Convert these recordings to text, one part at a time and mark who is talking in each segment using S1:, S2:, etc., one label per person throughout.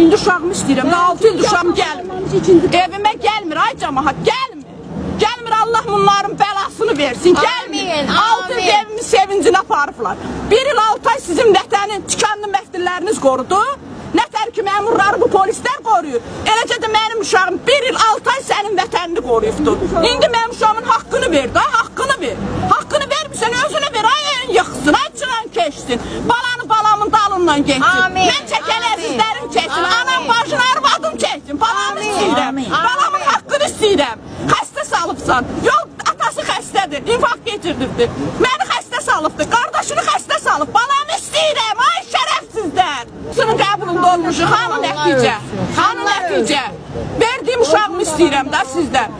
S1: İndi uşağımı istəyirəm. 6 ildir uşağım gəlmir. Evimə gəlmir, ay cəmaət, gəlmir. Gəlmir, Allah bunların bəlasını versin, gəlmir. 6 il evimin sevincini aparıblar. 1 il 6 ay sizin vətənin tikanlı məftilləriniz qorudu. Nətər ki, məmurları bu polislər qoruyur. Eləcə də mənim uşağım 1 il 6 ay sənin vətənini qoruyubdur. İndi mənim uşağımın haqqını ver, da, haqqını ver. Haqqını vermirsən, özünə ver, ay yıxsın, ay çıran keçsin. Balanı balamın dalından geçsin. Mən çəkən əzizlərim çəksin, anam başını arvadım çəksin. Balamı istəyirəm, balamın haqqını istəyirəm. Xəstə salıbsan, yol atası xəstədir, infarkt geçirdirdi. Məni xəstə salıbdır, qardaşını xəstə salıb. Balamı istəyirəm, ay şərəfsizlər. Sının qəbulunda olmuşu, xanı nəticə, xanı nəticə. Verdiyim uşağımı istəyirəm da sizdən.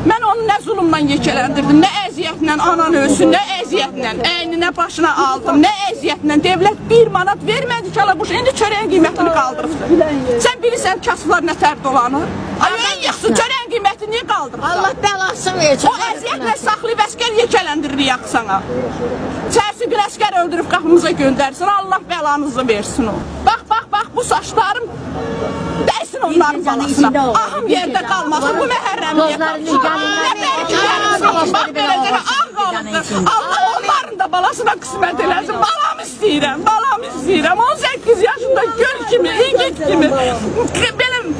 S1: Mən onu nə zulümlə yekələndirdim, nə əziyyətlə anan ölsün, nə əziyyətlə, əyninə başına aldım, nə əziyyətlə. Devlət 1 manat vermədi ki, ala quş, indi çörəyin qiymətini qaldırıbdır. Sən bilirsən kasıblar nə tər dolanır? Ay, ən yaxşı, çörəyin qiymətini niyə qaldırıbdır?
S2: Allah bəlasını versin.
S1: O əziyyətlə saxlayıb əskər yekələndirir yaxsana. Çərsi bir əskər öldürüb qapımıza göndərsin, Allah bəlanızı versin o. Bax, bax, bax, bu saçlarım dəysin onların balasına. Ahım yerdə qalmasın, bu məhərrəmliyə qalsın. Bax, beləcə ağ qalıbdır. Allah onların da balasına qismət eləsin. Balamı istəyirəm, balamı istəyirəm. 18 yaşında göl kimi, İngiliz kimi, benim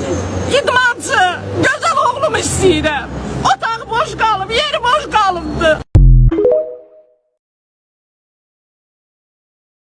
S1: idmancı, gözəl oğlumu istəyirəm. Otağı boş qalıb, yeri boş qalıbdır.